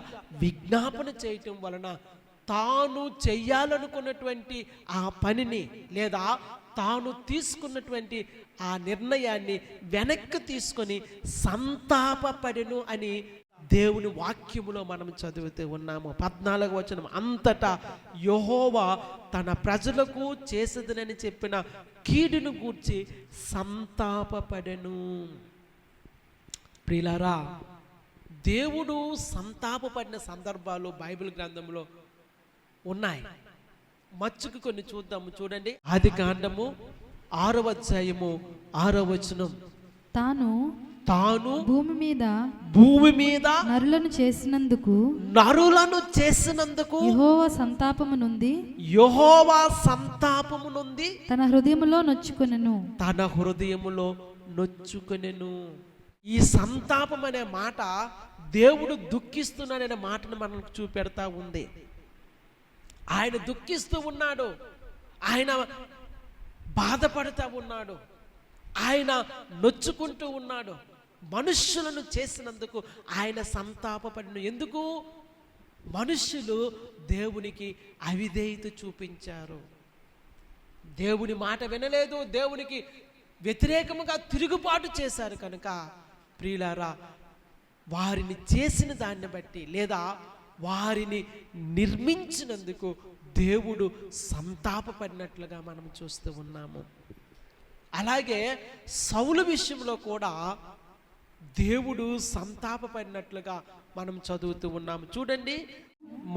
విజ్ఞాపన చేయటం వలన తాను చెయ్యాలనుకున్నటువంటి ఆ పనిని లేదా తాను తీసుకున్నటువంటి ఆ నిర్ణయాన్ని వెనక్కి తీసుకొని సంతాపపడెను అని దేవుని వాక్యములో మనం చదువుతూ ఉన్నాము. 14వ వచనం, అంతటా యెహోవా తన ప్రజలకు చేసేదనని చెప్పిన కీడును గూర్చి సంతాపపడెను. ప్రియులారా, దేవుడు సంతాపపడిన సందర్భాలు బైబిల్ గ్రంథంలో ఉన్నాయి. మచ్చుకు కొన్ని చూద్దాము. చూడండి, ఆదికాండము 6వ అధ్యాయము 6వ వచనం, తాను భూమి మీద నరులను చేసినందుకు యెహోవా సంతాపము నుండి తన హృదయములో నొచ్చుకొనెను. ఈ సంతాపం అనే మాట దేవుడు దుఃఖిస్తున్నాడనే మాటను మనకు చూపెడతా ఉంది. ఆయన దుఃఖిస్తూ ఉన్నాడు, ఆయన బాధపడుతూ ఉన్నాడు, ఆయన నొచ్చుకుంటూ ఉన్నాడు. మనుష్యులను చేసినందుకు ఆయన సంతాపపడిన. ఎందుకు? మనుష్యులు దేవునికి అవిధేయత చూపించారు, దేవుని మాట వినలేదు, దేవునికి వ్యతిరేకముగా తిరుగుబాటు చేశారు. కనుక ప్రియులారా, వారిని చేసిన దాన్ని బట్టి లేదా వారిని నిర్మించినందుకు దేవుడు సంతాపపడినట్లుగా మనం చూస్తూ ఉన్నాము. అలాగే సౌలు విషయంలో కూడా దేవుడు సంతాపపడినట్లుగా మనం చదువుతూ ఉన్నాము. చూడండి,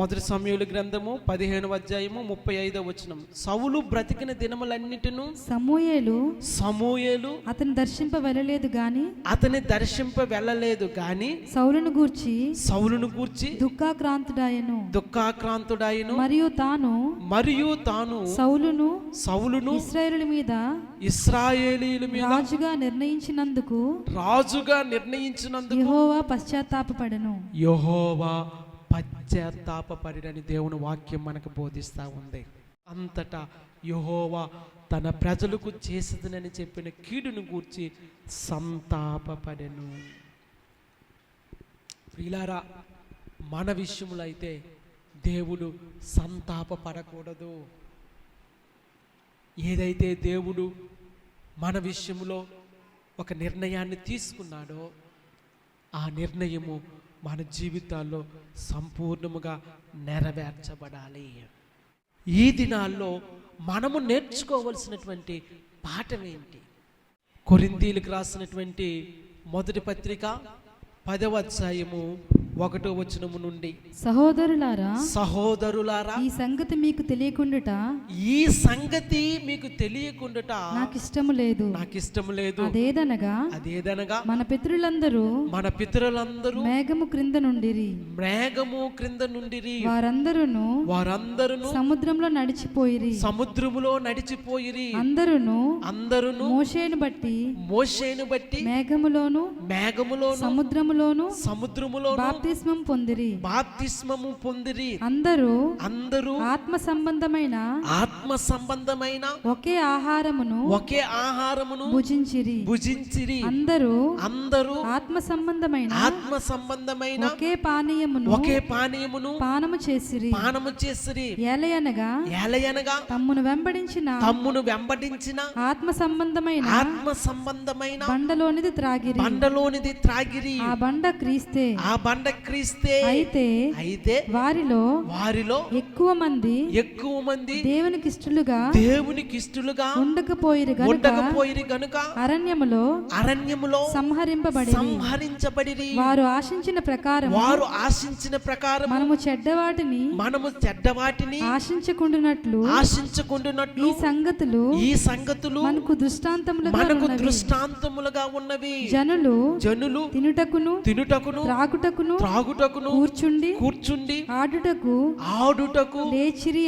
1 సమూయేలు గ్రంథము 15వ అధ్యాయము 35వ వచనం, సౌలు బ్రతికిన దినములన్నిటిను సమూయేలు అతని దర్శింప వెళ్ళలేదు గాని సౌలును గూర్చి దుఃఖాక్రాంతుడాయను మరియు తాను సౌలును ఇశ్రాయేలీయుల మీద రాజుగా నిర్ణయించినందుకు యెహోవా పశ్చాత్తాపపడినని దేవుని వాక్యం మనకు బోధిస్తూ ఉంది. అంతటా యెహోవా తన ప్రజలకు చేసేదనని చెప్పిన కీడును గూర్చి సంతాపపడెను. ప్రియులారా, మన విషయంలో అయితే దేవుడు సంతాపపడకూడదు. ఏదైతే దేవుడు మన విషయంలో ఒక నిర్ణయాన్ని తీసుకున్నాడో ఆ నిర్ణయము మన జీవితాల్లో సంపూర్ణముగా నెరవేర్చబడాలి. ఈ దినాల్లో మనము నేర్చుకోవలసినటువంటి పాఠం ఏంటి? కొరింథీయులకు రాసినటువంటి మొదటి పత్రిక 10వ అధ్యాయము 1వ వచనము నుండి, సహోదరులారా ఈ సంగతి మీకు తెలియకుండుట నాకు ఇష్టము లేదు. అదేదనగా మన పితరులందరూ మేఘము క్రింద నుండిరి వారందరూ సముద్రములో నడిచిపోయిరి అందరూ మోషేను బట్టి మేఘములోను సముద్రములోను బాప్తిస్మము పొందిరి అందరూ ఆత్మ సంబంధమైన ఒకే ఆహారమును భుజించిరి అందరూ ఆత్మ సంబంధమైన ఒకే పానీయమును పానము చేసిరి ఏలయనగా తమ్మును వెంబడించిన ఆత్మ సంబంధమైన బండలోనిది త్రాగిరి ఆ బండ క్రీస్తే అయితే వారిలో ఎక్కువ మంది దేవునికి ఇష్టలుగా ఉండకపోయిరి గనుక అరణ్యములో సంహరించబడిరి. వారు ఆశించిన ప్రకారం మనము చెడ్డవాటిని ఆశించకుండునట్లు ఈ సంగతులు మనకు దృష్టాంతములుగా ఉన్నవి. జనులు తినుటకును త్రాగుటకును కూర్చుండి ఆడుటకు లేచిరి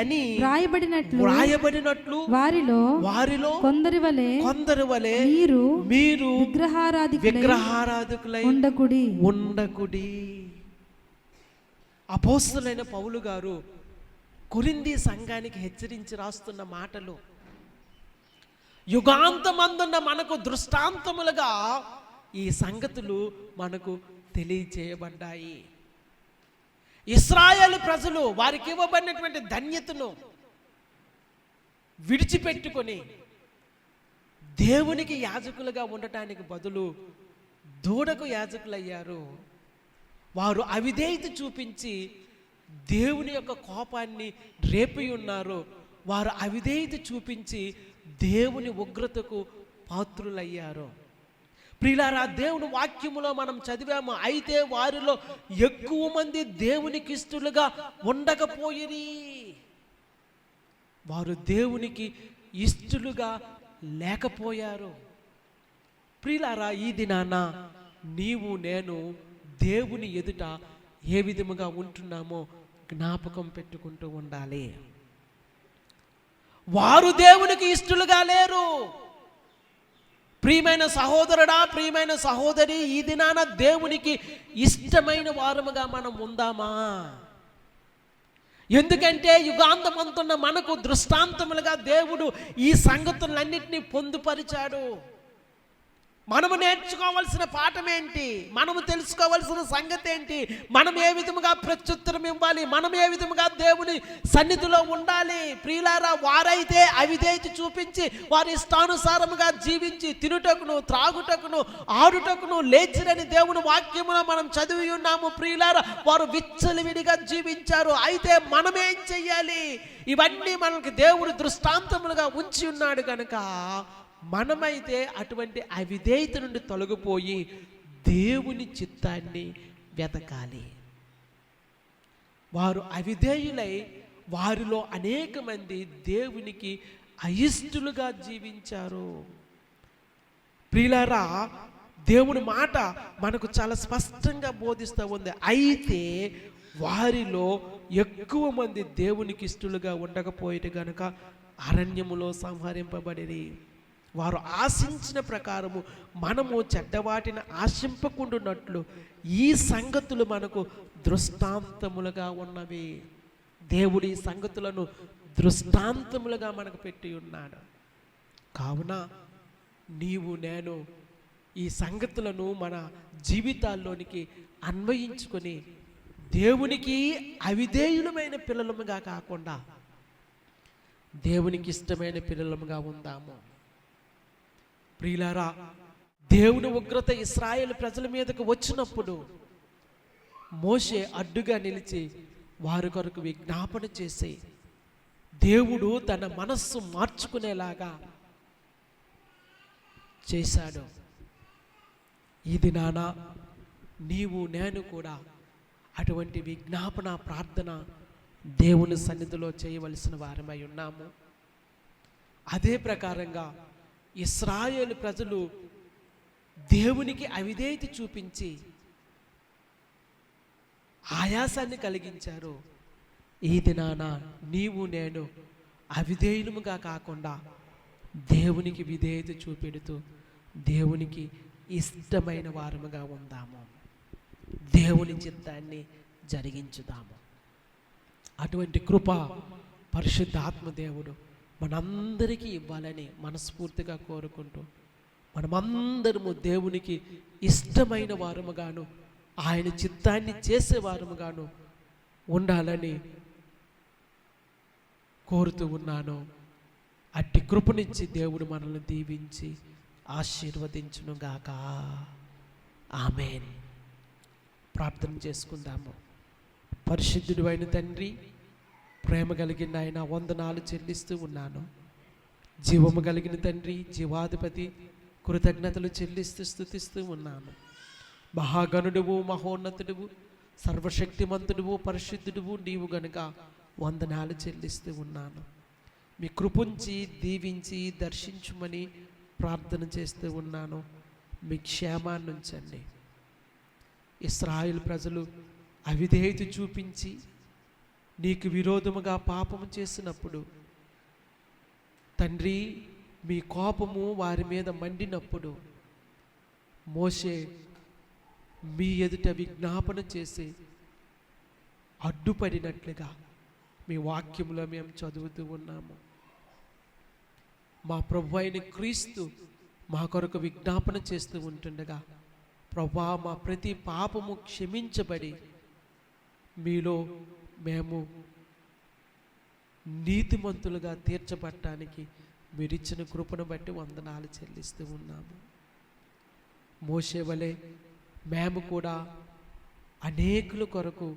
అని వ్రాయబడినట్లు వారిలో కొందరి వలె మీరు విగ్రహారాధికులై ఉండకుడి. అపోస్తలుడైన పౌలు గారు కొరింథీ సంఘానికి హెచ్చరించి రాస్తున్న మాటలు యుగాంతమందున్న మనకు దృష్టాంతములుగా ఈ సంగతులు మనకు తెలియచేయబడ్డాయి. ఇశ్రాయేలు ప్రజలు వారికి ఇవ్వబడినటువంటి ధన్యతను విడిచిపెట్టుకొని దేవునికి యాజకులుగా ఉండటానికి బదులు దూడకు యాజకులయ్యారు. వారు అవిధేయత చూపించి దేవుని యొక్క కోపాన్ని రేపి ఉన్నారు. వారు అవిధేయత చూపించి దేవుని ఉగ్రతకు పాత్రులయ్యారు. ప్రియులారా, దేవుని వాక్యములో మనం చదివాము, అయితే వారిలో ఎక్కువ మంది దేవునికి ఇష్టలుగా ఉండకపోయిరి. వారు దేవునికి ఇష్టలుగా లేకపోయారు. ప్రియులారా, ఈ దినాన నీవు నేను దేవుని ఎదుట ఏ విధముగా ఉంటున్నామో జ్ఞాపకం పెట్టుకుంటూ ఉండాలి. వారు దేవునికి ఇష్టలుగా లేరు. ప్రియమైన సహోదరుడా, ప్రియమైన సహోదరి, ఈ దినాన దేవునికి ఇష్టమైన వారముగా మనం ఉందామా? ఎందుకంటే యుగాంతమంతున్న మనకు దృష్టాంతములుగా దేవుడు ఈ సంగతులన్నింటినీ పొందుపరిచాడు. మనము నేర్చుకోవాల్సిన పాఠం ఏంటి? మనము తెలుసుకోవాల్సిన సంగతి ఏంటి? మనం ఏ విధముగా ప్రత్యుత్తరం ఇవ్వాలి? మనం ఏ విధముగా దేవుని సన్నిధిలో ఉండాలి? ప్రియులారా, వారైతే అవిధేయత చూపించి వారి ఇష్టానుసారముగా జీవించి తినుటకును, త్రాగుటకును, ఆడుటకును లేచిరని దేవుని వాక్యములో మనం చదివి ఉన్నాము. ప్రియులారా, వారు విచ్చలవిడిగా జీవించారు. అయితే మనమేం చెయ్యాలి? ఇవన్నీ మనకి దేవుడు దృష్టాంతములుగా ఉంచి ఉన్నాడు కనుక మనమైతే అటువంటి అవిధేయత నుండి తొలగిపోయి దేవుని చిత్తాన్ని వెతకాలి. వారు అవిధేయులై వారిలో అనేక మంది దేవునికి అయిష్టులుగా జీవించారు. ప్రియులారా, దేవుని మాట మనకు చాలా స్పష్టంగా బోధిస్తూ ఉంది. అయితే వారిలో ఎక్కువ మంది దేవునికి ఇష్టలుగా ఉండకపోయేది కనుక అరణ్యములో సంహరింపబడిరి. వారు ఆశించిన ప్రకారము మనము చెడ్డవాటిని ఆశింపకుండునట్లు ఈ సంగతులు మనకు దృష్టాంతములుగా ఉన్నవి. దేవుడు ఈ సంగతులను దృష్టాంతములుగా మనకు పెట్టి ఉన్నాడు. కావున నీవు నేను ఈ సంగతులను మన జీవితాల్లోనికి అన్వయించుకొని దేవునికి అవిధేయులమైన పిల్లలముగా కాకుండా దేవునికి ఇష్టమైన పిల్లలముగా ఉందాము. ప్రియులారా, దేవుని ఉగ్రత ఇశ్రాయేలు ప్రజల మీదకు వచ్చినప్పుడు మోషే అడ్డుగా నిలిచి వారి కొరకు విజ్ఞాపన చేసి దేవుడు తన మనస్సు మార్చుకునేలాగా చేశాడు. ఈ దినాన నీవు నేను కూడా అటువంటి విజ్ఞాపన ప్రార్థన దేవుని సన్నిధిలో చేయవలసిన వారమై ఉన్నాము. అదే ప్రకారంగా ఇశ్రాయేలు ప్రజలు దేవునికి అవిధేయత చూపించి ఆయాసాన్ని కలిగించారు. ఈ దినాన నీవు నేను అవిధేయులుగా కాకుండా దేవునికి విధేయత చూపెడుతూ దేవునికి ఇష్టమైన వారముగా ఉందాము. దేవుని చిత్తాన్ని జరిగించుదాము. అటువంటి కృప పరిశుద్ధాత్మ దేవుడు మనందరికీ ఇవ్వాలని మనస్ఫూర్తిగా కోరుకుంటూ మనమందరము దేవునికి ఇష్టమైన వారముగాను ఆయన చిత్తాన్ని చేసేవారముగాను ఉండాలని కోరుతూ ఉన్నాను. అట్టి కృపనిచ్చి దేవుడు మనల్ని దీవించి ఆశీర్వదించునుగాక. ఆమేన్. ప్రార్థన చేసుకుందాము. పరిశుద్ధుడు అయిన తండ్రి, ప్రేమ కలిగిన ఆయన వందనాలు చెల్లిస్తూ ఉన్నాను. జీవము కలిగిన తండ్రి, జీవాధిపతి, కృతజ్ఞతలు చెల్లిస్తూ స్తుతిస్తూ ఉన్నాను. మహాగణుడువు, మహోన్నతుడువు, సర్వశక్తిమంతుడువు, పరిశుద్ధుడువు నీవు గనుక వందనాలు చెల్లిస్తూ ఉన్నాను. మీ కృపుంచి దీవించి దర్శించుమని ప్రార్థన చేస్తూ ఉన్నాను. మీ క్షేమాన్ని ఉంచండి. ఇశ్రాయేలు ప్రజలు అవిధేయత చూపించి నీకు విరోధముగా పాపము చేసినప్పుడు తండ్రి, మీ కోపము వారి మీద మండినప్పుడు మోషే మీ ఎదుట విజ్ఞాపన చేసి అడ్డుపడినట్లుగా మీ వాక్యంలో మేము చదువుతూ ఉన్నాము. మా ప్రభు అయిన క్రీస్తు మా కొరకు విజ్ఞాపన చేస్తూ ఉంటుండగా, ప్రభా మా ప్రతి పాపము క్షమించబడి మీలో మేము నీతిమంతులుగా తీర్చబడటానికి మీరిచ్చిన కృపను బట్టి వందనాలు చెల్లిస్తూ ఉన్నాము. మోషే వలె మేము కూడా అనేకుల కొరకు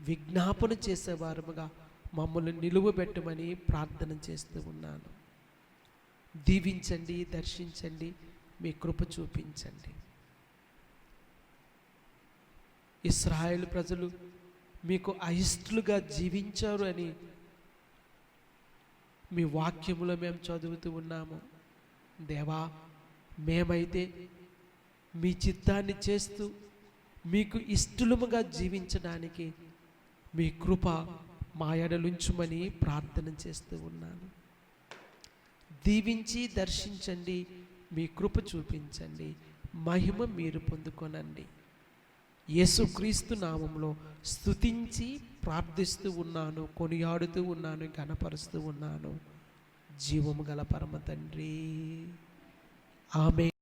విజ్ఞాపన చేసేవారముగా మమ్మల్ని నిలువబెట్టమని ప్రార్థన చేస్తూ ఉన్నాను. దీవించండి, దర్శించండి, మీ కృప చూపించండి. ఇశ్రాయేలు ప్రజలు మీకు అయిష్టులుగా జీవించారు అని మీ వాక్యములో మేము చదువుతూ ఉన్నాము. దేవా, మేమైతే మీ చిత్తాన్ని చేస్తూ మీకు ఇష్టలుముగా జీవించడానికి మీ కృప మా ఎడలుంచుమని ప్రార్థన చేస్తూ ఉన్నాను. దీవించి దర్శించండి, మీ కృప చూపించండి, మహిమ మీరు పొందుకొనండి. యేసుక్రీస్తు నామంలో స్తుతించి ప్రార్థిస్తూ ఉన్నాను, కొనియాడుతూ ఉన్నాను, ఘనపరుస్తూ ఉన్నాను. జీవము గల పరమ తండ్రి, ఆమేన్.